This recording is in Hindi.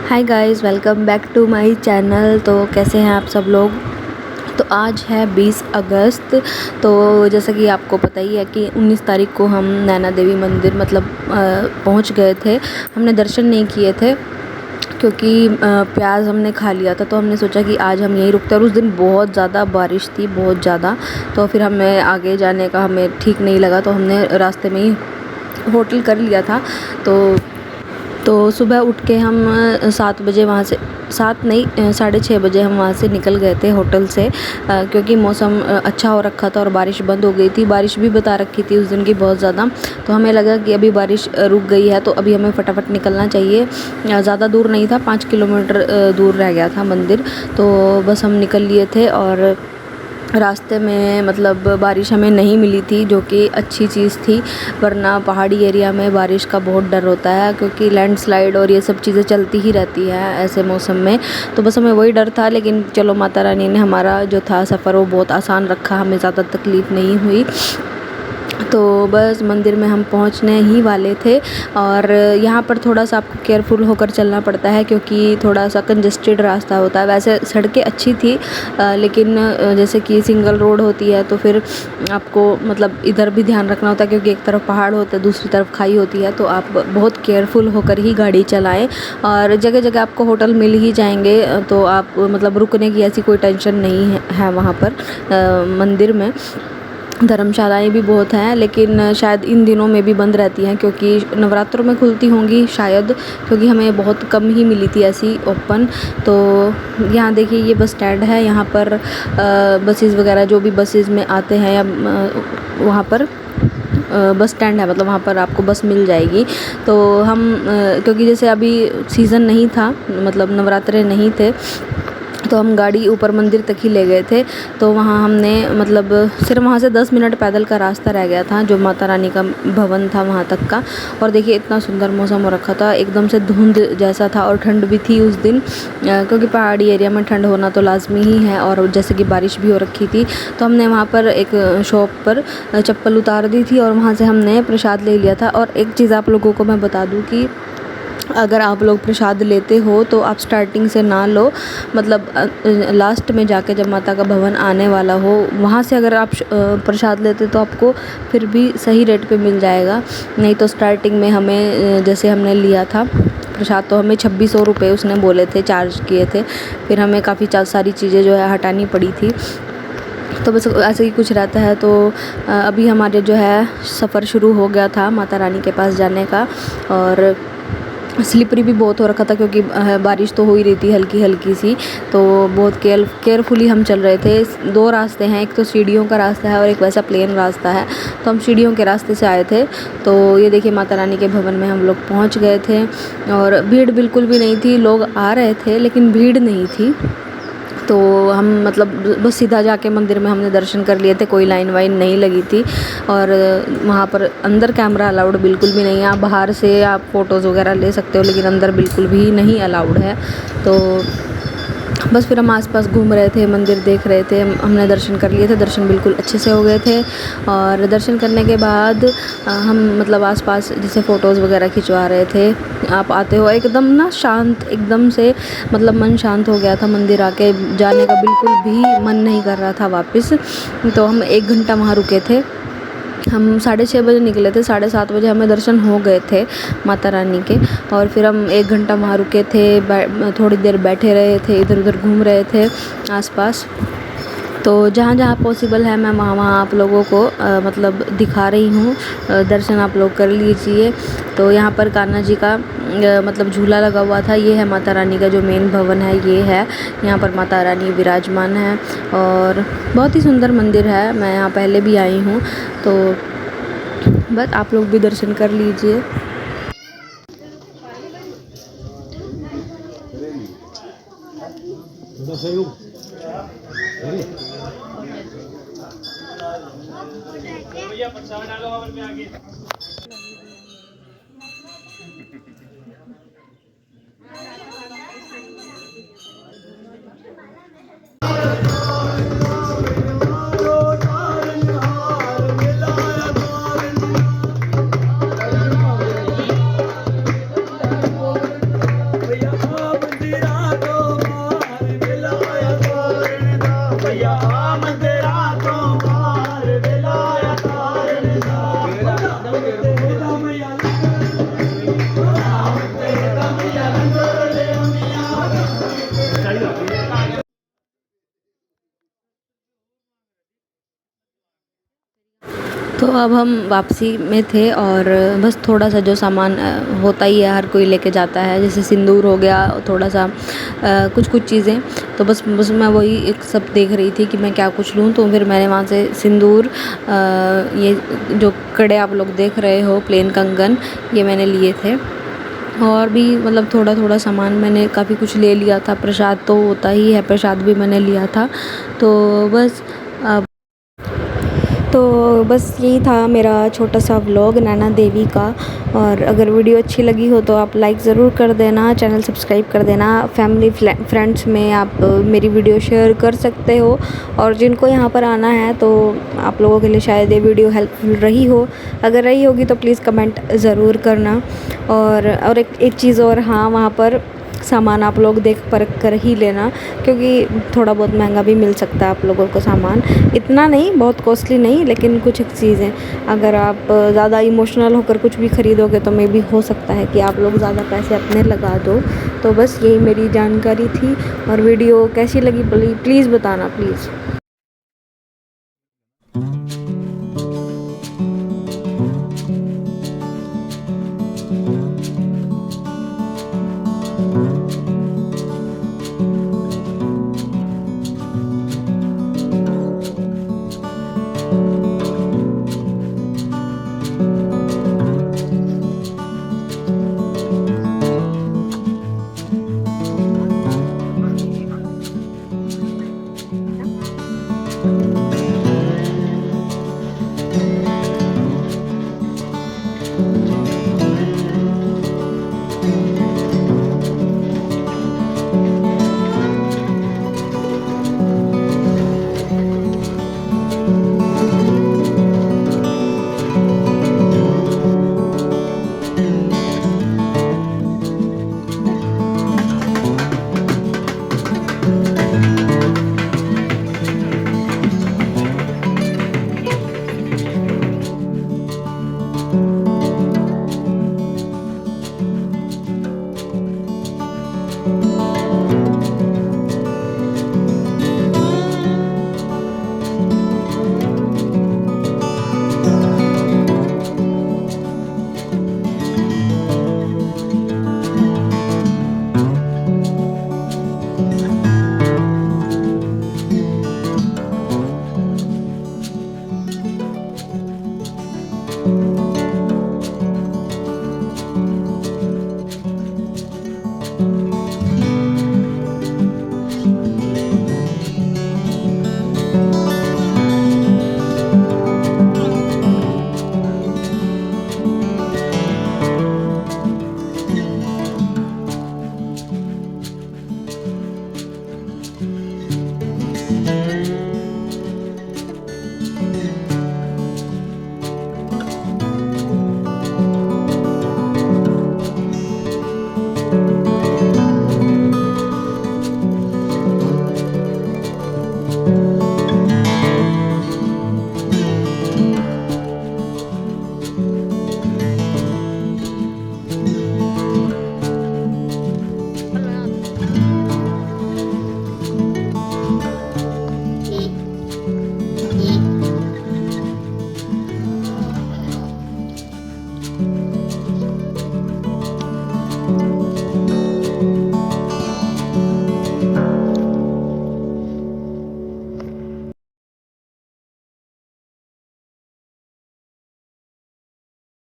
Hi guys, welcome back to my channel. तो कैसे हैं आप सब लोग। तो आज है 20 अगस्त। तो जैसा कि आपको पता ही है कि 19 तारीख को हम नैना देवी मंदिर पहुंच गए थे। हमने दर्शन नहीं किए थे क्योंकि प्याज हमने खा लिया था, तो हमने सोचा कि आज हम यहीं रुकते हैं। और उस दिन बहुत ज़्यादा बारिश थी, बहुत ज़्यादा। तो फिर हमें आगे जाने का हमें ठीक नहीं लगा, तो हमने रास्ते में ही होटल कर लिया था। तो सुबह उठ के हम 7 बजे वहाँ से, 7 नहीं 6:30 बजे हम वहाँ से निकल गए थे होटल से, क्योंकि मौसम अच्छा हो रखा था और बारिश बंद हो गई थी। बारिश भी बता रखी थी उस दिन की बहुत ज़्यादा। तो हमें लगा कि अभी बारिश रुक गई है, तो अभी हमें फटाफट निकलना चाहिए। ज़्यादा दूर नहीं था, 5 किलोमीटर दूर रह गया था मंदिर। तो बस हम निकल लिए थे और रास्ते में बारिश हमें नहीं मिली थी, जो कि अच्छी चीज़ थी। वरना पहाड़ी एरिया में बारिश का बहुत डर होता है, क्योंकि लैंडस्लाइड और ये सब चीज़ें चलती ही रहती है ऐसे मौसम में। तो बस हमें वही डर था, लेकिन चलो माता रानी ने हमारा जो था सफ़र वो बहुत आसान रखा, हमें ज़्यादा तकलीफ़ नहीं हुई। तो बस मंदिर में हम पहुंचने ही वाले थे। और यहाँ पर थोड़ा सा आपको केयरफुल होकर चलना पड़ता है, क्योंकि थोड़ा सा कंजेस्टेड रास्ता होता है। वैसे सड़कें अच्छी थी, लेकिन जैसे कि सिंगल रोड होती है, तो फिर आपको इधर भी ध्यान रखना होता है, क्योंकि एक तरफ पहाड़ होता है, दूसरी तरफ खाई होती है। तो आप बहुत केयरफुल होकर ही गाड़ी चलाएं। और जगह जगह आपको होटल मिल ही जाएंगे, तो आप रुकने की ऐसी कोई टेंशन नहीं है वहाँ पर मंदिर में। धर्मशालाएँ भी बहुत हैं, लेकिन शायद इन दिनों में भी बंद रहती हैं, क्योंकि नवरात्रों में खुलती होंगी शायद, क्योंकि हमें बहुत कम ही मिली थी ऐसी ओपन। तो यहाँ देखिए, ये बस स्टैंड है। यहाँ पर बसेस वगैरह जो भी बसेस में आते हैं, या वहाँ पर बस स्टैंड है, वहाँ पर आपको बस मिल जाएगी। तो हम क्योंकि जैसे अभी सीज़न नहीं था, नवरात्रे नहीं थे, तो हम गाड़ी ऊपर मंदिर तक ही ले गए थे। तो वहाँ हमने सिर्फ वहाँ से 10 मिनट पैदल का रास्ता रह गया था, जो माता रानी का भवन था वहाँ तक का। और देखिए, इतना सुंदर मौसम हो रखा था, एकदम से धुंध जैसा था, और ठंड भी थी उस दिन, क्योंकि पहाड़ी एरिया में ठंड होना तो लाजमी ही है। और जैसे कि बारिश भी हो रखी थी, तो हमने वहाँ पर एक शॉप पर चप्पल उतार दी थी, और वहाँ से हमने प्रसाद ले लिया था। और एक चीज़ आप लोगों को मैं बता दूँ कि अगर आप लोग प्रसाद लेते हो, तो आप स्टार्टिंग से ना लो, लास्ट में जाके जब माता का भवन आने वाला हो, वहाँ से अगर आप प्रसाद लेते तो आपको फिर भी सही रेट पे मिल जाएगा। नहीं तो स्टार्टिंग में हमें जैसे हमने लिया था प्रसाद, तो हमें 2600 रुपये उसने बोले थे, चार्ज किए थे। फिर हमें काफ़ी सारी चीज़ें जो है हटानी पड़ी थी। तो बस ऐसे ही कुछ रहता है। तो अभी हमारे जो है सफ़र शुरू हो गया था माता रानी के पास जाने का। और स्लिपरी भी बहुत हो रखा था, क्योंकि बारिश तो हो ही रही थी हल्की हल्की सी। तो बहुत केयरफुली हम चल रहे थे। 2 रास्ते हैं, एक तो सीढ़ियों का रास्ता है और एक वैसा प्लेन रास्ता है। तो हम सीढ़ियों के रास्ते से आए थे। तो ये देखिए, माता रानी के भवन में हम लोग पहुंच गए थे, और भीड़ बिल्कुल भी नहीं थी। लोग आ रहे थे, लेकिन भीड़ नहीं थी। तो हम बस सीधा जाके मंदिर में हमने दर्शन कर लिए थे, कोई लाइन वाइन नहीं लगी थी। और वहाँ पर अंदर कैमरा अलाउड बिल्कुल भी नहीं है। आप बाहर से आप फ़ोटोज़ वगैरह ले सकते हो, लेकिन अंदर बिल्कुल भी नहीं अलाउड है। तो बस फिर हम आसपास घूम रहे थे, मंदिर देख रहे थे। हमने दर्शन कर लिए थे, दर्शन बिल्कुल अच्छे से हो गए थे। और दर्शन करने के बाद हम आसपास जैसे फ़ोटोज़ वगैरह खिंचवा रहे थे। आप आते हो एकदम ना शांत, एकदम से मन शांत हो गया था। मंदिर आके जाने का बिल्कुल भी मन नहीं कर रहा था वापस। तो हम 1 घंटा वहाँ रुके थे। हम 6:30 बजे निकले थे, 7:30 बजे हमें दर्शन हो गए थे माता रानी के। और फिर हम 1 घंटा वहाँ रुके थे, थोड़ी देर बैठे रहे थे, इधर उधर घूम रहे थे आसपास। तो जहाँ जहाँ पॉसिबल है, मैं वहाँ वहाँ आप लोगों को दिखा रही हूँ। दर्शन आप लोग कर लीजिए। तो यहाँ पर कान्हा जी का झूला लगा हुआ था। ये है माता रानी का जो मेन भवन है, ये है। यहाँ पर माता रानी विराजमान है, और बहुत ही सुंदर मंदिर है। मैं यहाँ पहले भी आई हूँ, तो बस आप लोग भी दर्शन कर लीजिए। तो अब हम वापसी में थे और बस थोड़ा सा जो सामान होता ही है, हर कोई लेके जाता है, जैसे सिंदूर हो गया, थोड़ा सा कुछ कुछ चीज़ें। तो बस मैं वही एक सब देख रही थी कि मैं क्या कुछ लूँ। तो फिर मैंने वहाँ से सिंदूर, ये जो कड़े आप लोग देख रहे हो, प्लेन कंगन, ये मैंने लिए थे। और भी मतलब थोड़ा थोड़ा सामान मैंने काफ़ी कुछ ले लिया था। प्रसाद तो होता ही है, प्रसाद भी मैंने लिया था। तो बस तो बस यही था मेरा छोटा सा व्लॉग नैना देवी का। और अगर वीडियो अच्छी लगी हो तो आप लाइक ज़रूर कर देना, चैनल सब्सक्राइब कर देना, फैमिली फ्रेंड्स में आप मेरी वीडियो शेयर कर सकते हो। और जिनको यहाँ पर आना है तो आप लोगों के लिए शायद ये वीडियो हेल्पफुल रही हो। अगर रही होगी तो प्लीज़ कमेंट ज़रूर करना। और एक चीज़ और, हाँ, वहाँ पर सामान आप लोग देख परख कर ही लेना, क्योंकि थोड़ा बहुत महंगा भी मिल सकता है आप लोगों को सामान। इतना नहीं, बहुत कॉस्टली नहीं, लेकिन कुछ एक चीज़ें अगर आप ज़्यादा इमोशनल होकर कुछ भी ख़रीदोगे तो मे भी हो सकता है कि आप लोग ज़्यादा पैसे अपने लगा दो। तो बस यही मेरी जानकारी थी। और वीडियो कैसी लगी प्लीज़ बताना, प्लीज़।